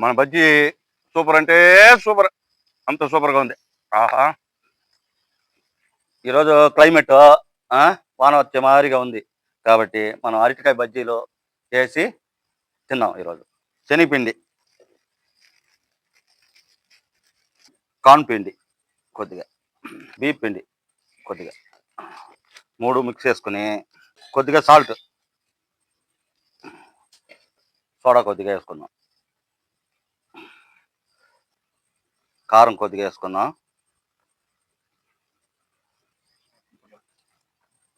మన బజ్జీ సూపర్ అంటే సూపర్, అంత సూపర్గా ఉంది. ఆహా! ఈరోజు క్లైమేట్ వాన వచ్చే మాదిరిగా ఉంది కాబట్టి మనం అరటికాయ బజ్జీలు చేసి తిన్నాం ఈరోజు. శనగపిండి, కార్న్ పిండి కొద్దిగా, బీప్ పిండి కొద్దిగా, 3 మిక్స్ చేసుకుని కొద్దిగా సాల్ట్, సోడా కొద్దిగా వేసుకున్నాం, కారం కొద్దిగా వేసుకున్నాం,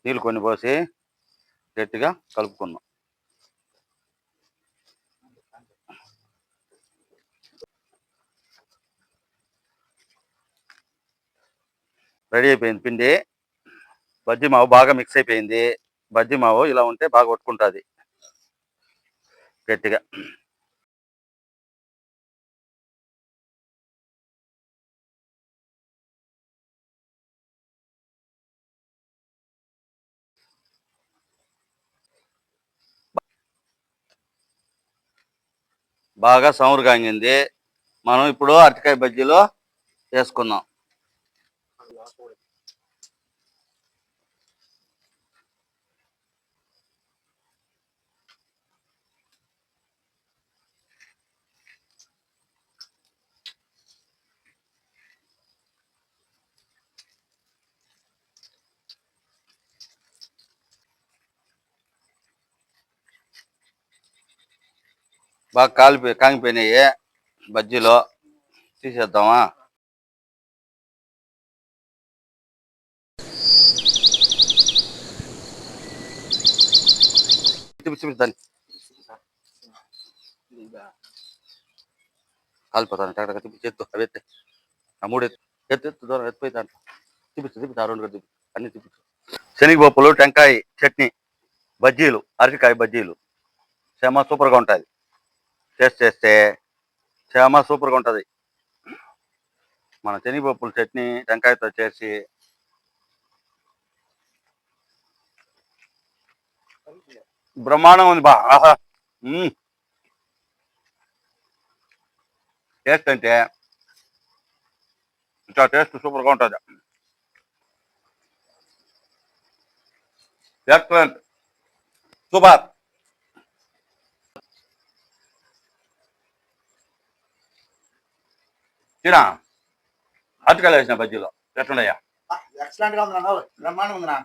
నీళ్ళు కొన్ని పోసి గట్టిగా కలుపుకున్నాం. రెడీ అయిపోయింది పిండి. బజ్జీ మావు బాగా మిక్స్ అయిపోయింది. బజ్జీ మావు ఇలా ఉంటే బాగా కొట్టుకుంటుంది గట్టిగా. బాగా సమురు కాగింది. మనం ఇప్పుడు అరటికాయ బజ్జీలో వేసుకుందాం. బాగా కాగిపోయినాయి బజ్జీలో, తీసేద్దామా? చూపిస్తాను, కాలిపోతాను. టగటగా చూపించి ఎత్తు, అవి ఎత్తే, ఆ 3 ఎత్తు దూరం ఎత్తిపోయి దాంట్లో చూపిస్తా 2 చూపి అన్ని చూపించు. శనగపప్పులు, టెంకాయ చట్నీ, బజ్జీలు, అరటికాయ బజ్జీలు చాలా సూపర్గా ఉంటుంది. చేస్తే చాలా సూపర్గా ఉంటుంది. మన శనగపప్పుల చట్నీ టెంకాయతో చేసి బ్రహ్మాండంగా ఉంది. ఆహా! టేస్ట్ అంటే ఇంకా టేస్ట్ సూపర్గా ఉంటుంది. Excellent, super. తినా అరటికాయలు వేసిన బజ్జీలో ఎట్లున్నాయా? ఎక్సలెంట్ గా ఉంది, బ్రహ్మాండంగా ఉందినా.